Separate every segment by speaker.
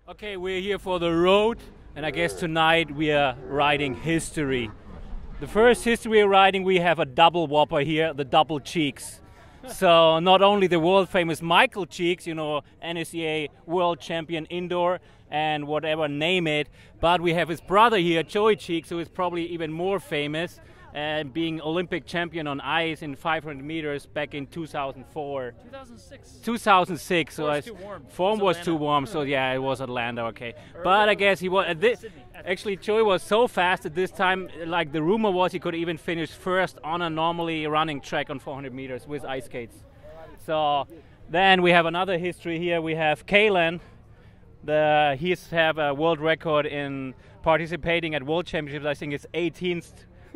Speaker 1: Okay, we're here for the road, and I guess tonight we are riding history. The first history riding, we have a double whopper here, the double cheeks. So not only the world famous Michael Cheeks, you know, NSCA world champion indoor and whatever, name it, but we have his brother here, Joey Cheeks, who is probably even more famous, being Olympic champion on ice in 500 meters back in 2004. 2006. So form was too warm. So yeah, it was Atlanta. Okay, but I guess he was. Actually, Joey was so fast at this time. Like the rumor was, he could even finish first on a normally running track on 400 meters with ice skates. So then we have another history here. We have Kalon. He's have a world record in participating at World Championships. I think it's 18th.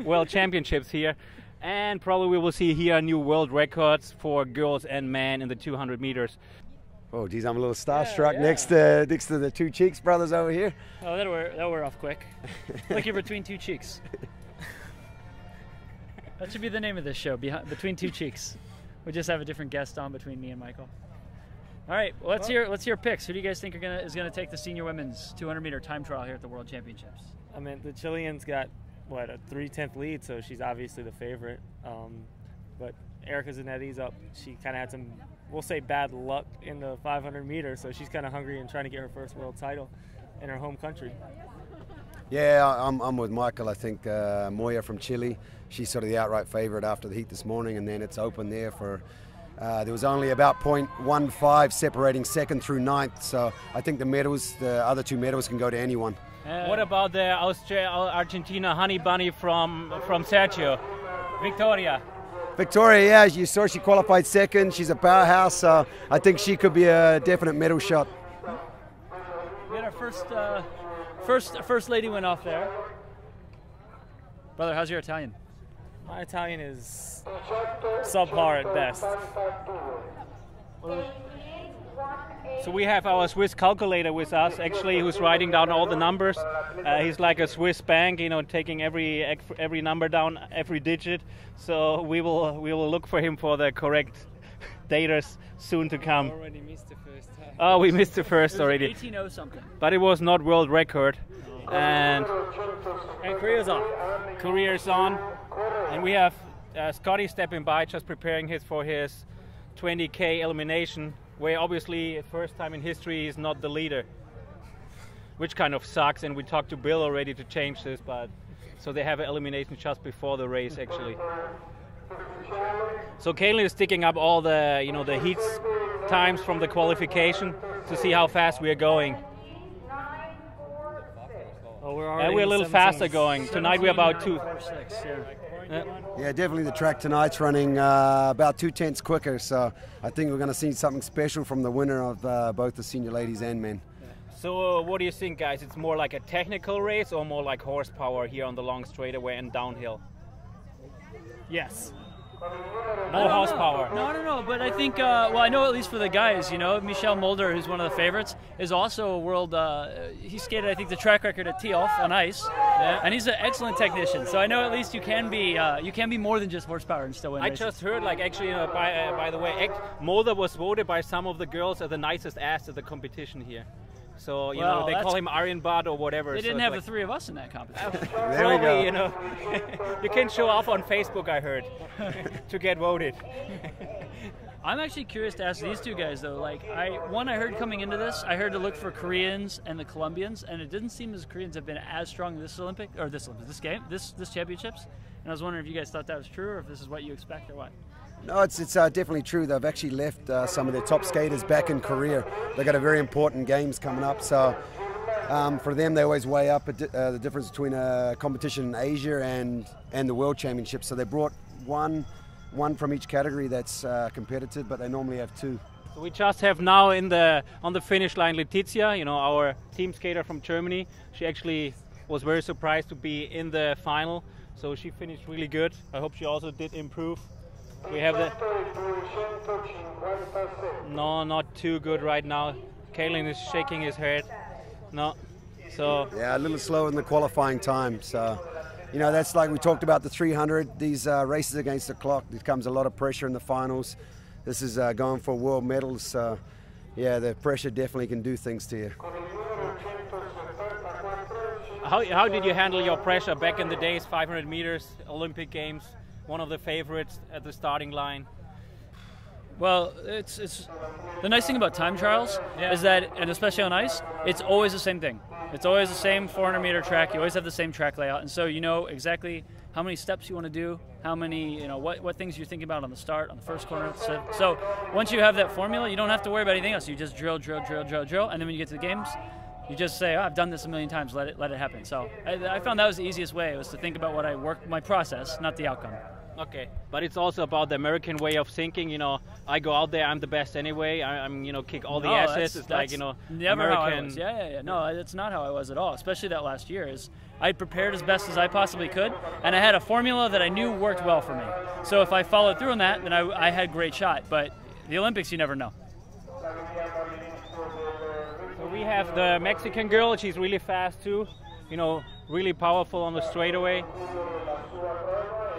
Speaker 1: World Championships here, and probably we will see here new world records for girls and men in the 200 meters.
Speaker 2: Oh geez, I'm a little starstruck next to the two Cheeks brothers over here.
Speaker 3: Oh, that were off quick. Look, you're between two cheeks. That should be the name of this show, Between Two Cheeks. We just have a different guest on between me and Michael. All right, well, let's hear picks. Who do you guys think is gonna take the senior women's 200-meter time trial here at the World Championships?
Speaker 4: I mean, the Chileans got what, a 3/10 lead, so she's obviously the favorite. But Erica Zanetti's up. She kind of had some, we'll say, bad luck in the 500 meters, so she's kind of hungry and trying to get her first world title in her home country.
Speaker 2: Yeah, I'm with Michael. I think Moya from Chile, she's sort of the outright favorite after the heat this morning, and then it's open there for. There was only about 0.15 separating second through ninth, so I think the other two medals can go to anyone.
Speaker 1: What about the Argentina honey bunny from Sergio, Victoria?
Speaker 2: Victoria, yeah, you saw she qualified second. She's a powerhouse, so I think she could be a definite medal shot.
Speaker 3: We had our first lady went off there. Brother, how's your Italian?
Speaker 4: My Italian is subpar at best.
Speaker 1: So we have our Swiss calculator with us, actually, who's writing down all the numbers. He's like a Swiss bank, you know, taking every number down, every digit. So we will look for him for the correct data soon to come.
Speaker 4: We already missed the first time.
Speaker 1: Oh, we missed the first already.
Speaker 3: 18:0 something.
Speaker 1: But it was not world record. And
Speaker 4: Korea's on.
Speaker 1: Korea's on. And we have Scotty stepping by, just preparing for his 20K elimination, where obviously first time in history he's not the leader, which kind of sucks, and we talked to Bill already to change this, but so they have an elimination just before the race actually. So Kalon is sticking up all the the heats times from the qualification to see how fast we are going.
Speaker 4: Oh, we're
Speaker 1: a little faster going. Tonight we're about 2.
Speaker 2: Yeah, definitely the track tonight's running about 2/10 quicker, so I think we're going to see something special from the winner of both the senior ladies and men.
Speaker 1: So what do you think, guys? It's more like a technical race or more like horsepower here on the long straightaway and downhill?
Speaker 3: Yes.
Speaker 1: More horsepower.
Speaker 3: No, I don't know, but I think, well, I know at least for the guys, Michel Mulder, who's one of the favorites, is also a world, he skated, I think, the track record at Tealf on ice, and he's an excellent technician, so I know at least you can be more than just horsepower and still win races.
Speaker 1: I just heard, like, actually, by the way, Mulder was voted by some of the girls as the nicest ass at the competition here. So, you know, they call him Iron Butt or whatever.
Speaker 3: They didn't have the three of us in that competition.
Speaker 2: There we go.
Speaker 1: You know, you can show off on Facebook, I heard, to get voted.
Speaker 3: I'm actually curious to ask these two guys, though. Like, I heard coming into this, I heard to look for Koreans and the Colombians, and it didn't seem as Koreans have been as strong this championships. And I was wondering if you guys thought that was true, or if this is what you expect, or what.
Speaker 2: No, it's definitely true. They've actually left some of their top skaters back in Korea. They've got a very important games coming up, so for them they always weigh up the difference between a competition in Asia and the World Championships. So they brought one from each category that's competitive, but they normally have 2.
Speaker 1: So we just have now on the finish line Letizia, our team skater from Germany. She actually was very surprised to be in the final, so she finished really good. I hope she also did improve. We have no, not too good right now. Kalon is shaking his head. No, so
Speaker 2: yeah, a little slower in the qualifying time. So, that's like we talked about the 300. These races against the clock. There comes a lot of pressure in the finals. This is going for world medals. So, yeah, the pressure definitely can do things to you.
Speaker 1: how did you handle your pressure back in the days? 500 meters, Olympic Games, one of the favorites at the starting line.
Speaker 3: Well, it's the nice thing about time trials is that, and especially on ice, it's always the same thing. It's always the same 400-meter track. You always have the same track layout, and so you know exactly how many steps you want to do, how many, what things you're thinking about on the start, on the first corner. So once you have that formula, you don't have to worry about anything else. You just drill, and then when you get to the games, you just say, I've done this a million times, let it happen. So I found that was the easiest way, was to think about what I worked, my process, not the outcome.
Speaker 1: Okay, but it's also about the American way of thinking. I go out there, I'm the best anyway. I'm kick all the assets. It's like
Speaker 3: never
Speaker 1: American.
Speaker 3: How I was. Yeah. No, that's not how I was at all. Especially that last year. I prepared as best as I possibly could, and I had a formula that I knew worked well for me. So if I followed through on that, then I had a great shot. But the Olympics, you never know.
Speaker 1: So we have the Mexican girl. She's really fast too. Really powerful on the straightaway.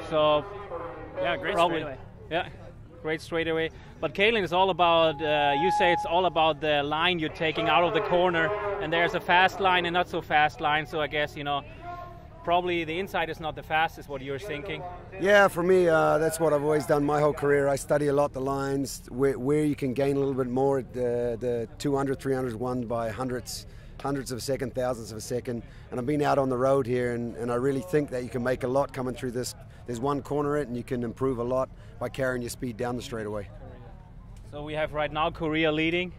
Speaker 1: So.
Speaker 3: Yeah, great straightaway.
Speaker 1: Yeah, great straightaway. But Kalon is all about, you say it's all about the line you're taking out of the corner, and there's a fast line and not so fast line, so I guess, probably the inside is not the fastest, what you're thinking.
Speaker 2: Yeah, for me, that's what I've always done my whole career. I study a lot the lines, where you can gain a little bit more, the 200, 300 won by hundreds of a second, thousandths of a second, and I've been out on the road here, and I really think that you can make a lot coming through this. There's one corner and you can improve a lot by carrying your speed down the straightaway.
Speaker 1: So we have right now Korea leading,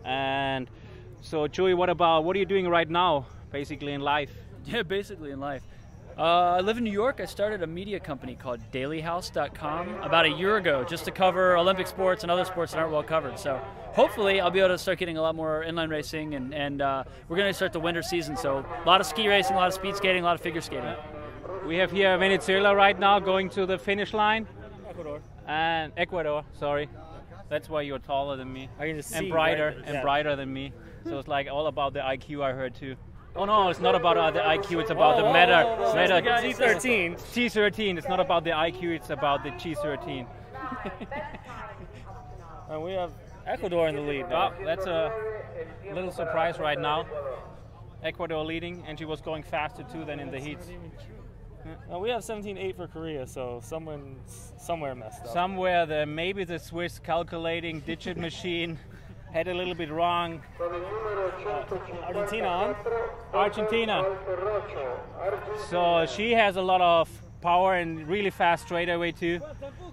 Speaker 1: and so Chewy, what are you doing right now, basically in life?
Speaker 3: Yeah, basically in life. I live in New York. I started a media company called dailyhouse.com about a year ago, just to cover Olympic sports and other sports that aren't well covered. So hopefully I'll be able to start getting a lot more inline racing, and we're going to start the winter season. So a lot of ski racing, a lot of speed skating, a lot of figure skating.
Speaker 1: We have here Venezuela right now going to the finish line. Ecuador, sorry. That's why you're taller than me. And brighter than me. So it's like all about the IQ, I heard too. Oh no, it's not about the IQ, it's about the meta
Speaker 4: T13.
Speaker 1: T13, it's not about the IQ, it's about the T13.
Speaker 4: And we have Ecuador in the lead now.
Speaker 1: Oh, that's a little surprise right now. Ecuador leading, and she was going faster too than in the heats.
Speaker 4: Well, we have 17.8 for Korea, so somewhere messed up.
Speaker 1: Somewhere maybe the Swiss calculating digit machine had a little bit wrong.
Speaker 4: Argentina on?
Speaker 1: Argentina. So she has a lot of power and really fast straightaway too.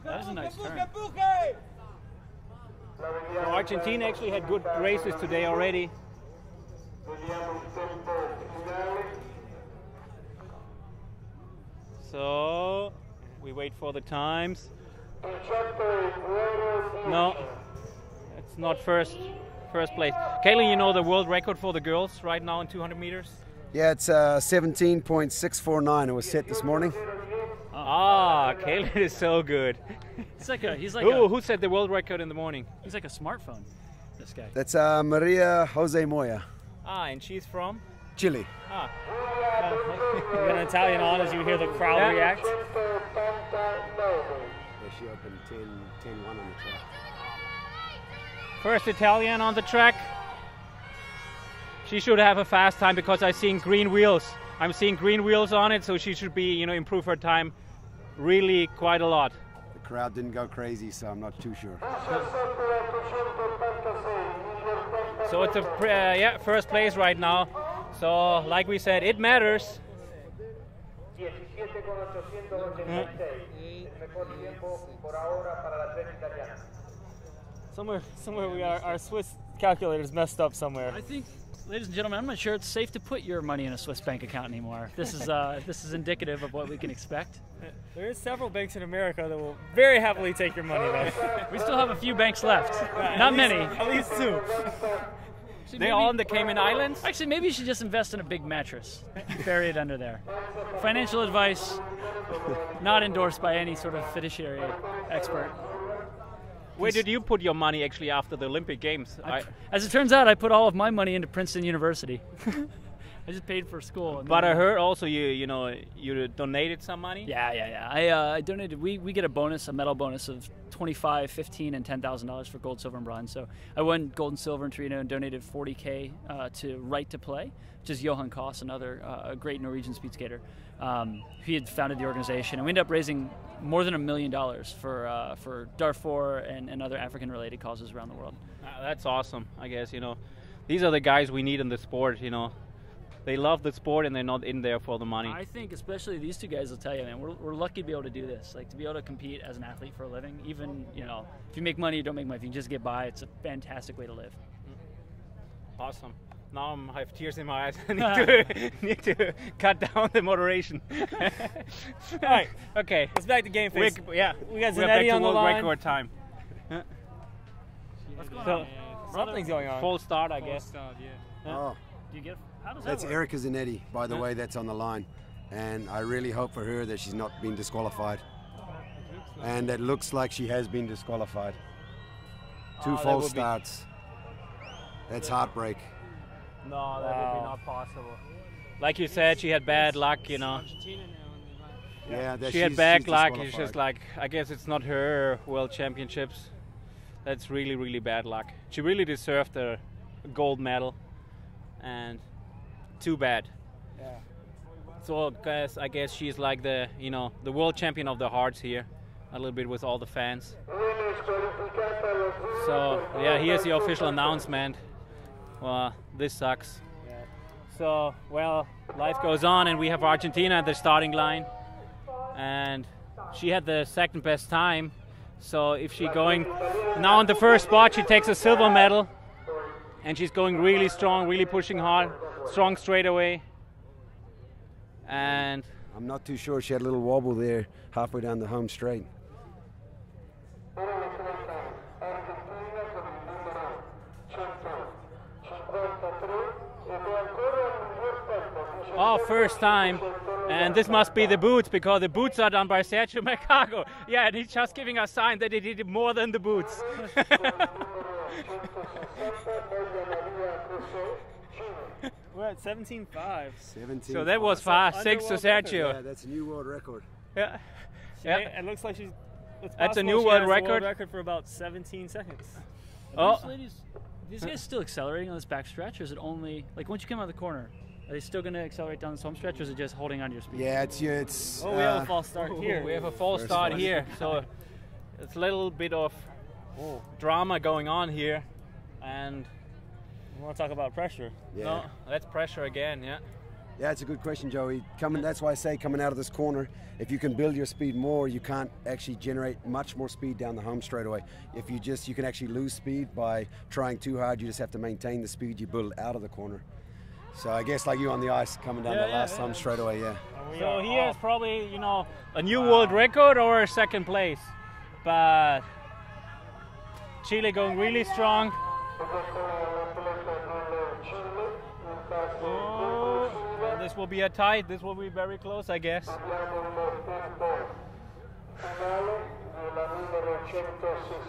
Speaker 3: That was a nice turn.
Speaker 1: So Argentina actually had good races today already. So we wait for the times. No, it's not first place. Kalon, the world record for the girls right now in 200 meters?
Speaker 2: Yeah, it's 17.649. It was set this morning.
Speaker 1: Kalon is so good. Who set the world record in the morning?
Speaker 3: He's like a smartphone, this guy.
Speaker 2: That's Maria Jose Moya.
Speaker 1: And she's from?
Speaker 2: Chile.
Speaker 4: We got an Italian on as you hear the crowd react.
Speaker 2: Yeah, she opened 10-1 on the track.
Speaker 1: First Italian on the track. She should have a fast time because I'm seeing green wheels. I'm seeing green wheels on it, so she should be, improve her time really quite a lot.
Speaker 2: The crowd didn't go crazy, so I'm not too sure.
Speaker 1: So it's a first place right now. So like we said, it matters.
Speaker 4: Somewhere we are. Our Swiss calculator's messed up somewhere.
Speaker 3: I think, ladies and gentlemen, I'm not sure it's safe to put your money in a Swiss bank account anymore. This is indicative of what we can expect.
Speaker 4: There is several banks in America that will very happily take your money, though.
Speaker 3: We still have a few banks left. Not many.
Speaker 4: At least two.
Speaker 1: They're all in the Cayman Islands?
Speaker 3: Actually, maybe you should just invest in a big mattress. Bury it under there. Financial advice, not endorsed by any sort of fiduciary expert.
Speaker 1: Where did you put your money actually after the Olympic Games?
Speaker 3: As it turns out, I put all of my money into Princeton University. I just paid for school.
Speaker 1: But I heard also you donated some money.
Speaker 3: Yeah. I donated. We get a bonus, a medal bonus of $25, $15, and $10,000 for gold, silver, and bronze. So I won gold and silver in Torino and donated $40K to Right to Play, which is Johan Koss, another a great Norwegian speed skater. He had founded the organization, and we ended up raising more than $1 million for Darfur and other African-related causes around the world.
Speaker 1: That's awesome. I guess these are the guys we need in the sport. They love the sport and they're not in there for the money.
Speaker 3: I think especially these two guys will tell you, man, we're lucky to be able to do this. Like, to be able to compete as an athlete for a living. Even, if you make money, you don't make money. If you just get by, it's a fantastic way to live.
Speaker 1: Awesome. Now I have tears in my eyes. I need to cut down the moderation.
Speaker 4: All right.
Speaker 1: Okay.
Speaker 4: Let's back to game face.
Speaker 1: We
Speaker 4: got
Speaker 1: back
Speaker 4: Zanetti
Speaker 1: to
Speaker 4: on the
Speaker 1: world
Speaker 4: line.
Speaker 1: record time.
Speaker 4: So, something's going on.
Speaker 1: Full start, I guess.
Speaker 5: Start, yeah.
Speaker 2: Oh,
Speaker 3: Do you get? How does
Speaker 2: that's
Speaker 3: that work?
Speaker 2: Erika Zanetti, by the way, that's on the line. And I really hope for her that she's not been disqualified. And it looks like she has been disqualified. Two
Speaker 1: that
Speaker 2: false
Speaker 1: would be-
Speaker 2: starts. That's heartbreak.
Speaker 1: No, that would be not possible. Like you said, she had bad luck,
Speaker 2: Yeah, that
Speaker 1: She had
Speaker 2: she's
Speaker 1: bad luck. It's
Speaker 2: disqualified.
Speaker 1: just like, I guess it's not her world championships. That's really, really bad luck. She really deserved a gold medal, and too bad.
Speaker 4: Yeah.
Speaker 1: So, guys, I guess she's like the world champion of the hearts here, a little bit with all the fans. So, yeah, here's the official announcement. Well, this sucks.
Speaker 4: Yeah.
Speaker 1: So, well, life goes on, and we have Argentina at the starting line, and she had the second best time. So if she's going now on the first spot, she takes a silver medal, and she's going really strong, really pushing hard, strong straight away. And
Speaker 2: I'm not too sure. She had a little wobble there halfway down the home straight.
Speaker 1: oh, first time. And this must be the boots, because the boots are done by Sergio Mercado. Yeah, and he's just giving us a sign that he did more than the boots.
Speaker 4: We're at 17.5.
Speaker 2: 17.
Speaker 1: So that was fast. 6 to Sergio.
Speaker 2: Yeah, that's a new world record.
Speaker 1: Yeah. Yeah.
Speaker 4: It looks like it's
Speaker 1: That's a
Speaker 4: possible
Speaker 1: new
Speaker 4: she
Speaker 1: world
Speaker 4: has
Speaker 1: record.
Speaker 4: The world record for about 17 seconds.
Speaker 1: Oh.
Speaker 3: These guys still accelerating on this back stretch, or is it only like once you come out of the corner? Are they still going to accelerate down this home stretch, or is it just holding on to your speed?
Speaker 2: Yeah, it's.
Speaker 4: Oh, we have a false start here.
Speaker 1: We have a false start here, so it's a little bit of drama going on here, and
Speaker 4: We want to talk about pressure.
Speaker 2: Yeah.
Speaker 1: no, that's pressure again. Yeah.
Speaker 2: Yeah, it's a good question, Joey. That's why I say coming out of this corner, if you can build your speed more, you can't actually generate much more speed down the home straightaway. If you can actually lose speed by trying too hard. You just have to maintain the speed you build out of the corner. So I guess like you on the ice coming down the last home straightaway, yeah.
Speaker 1: So here is probably a new world record or a second place, but Chile going really strong. Well, this will be a tie. This will be very close, I guess.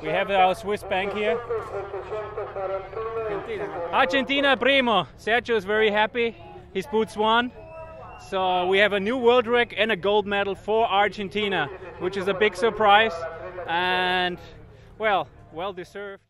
Speaker 1: We have our Swiss bank here. Argentina primo. Sergio is very happy. His boots won. So we have a new world record and a gold medal for Argentina, which is a big surprise, and well deserved.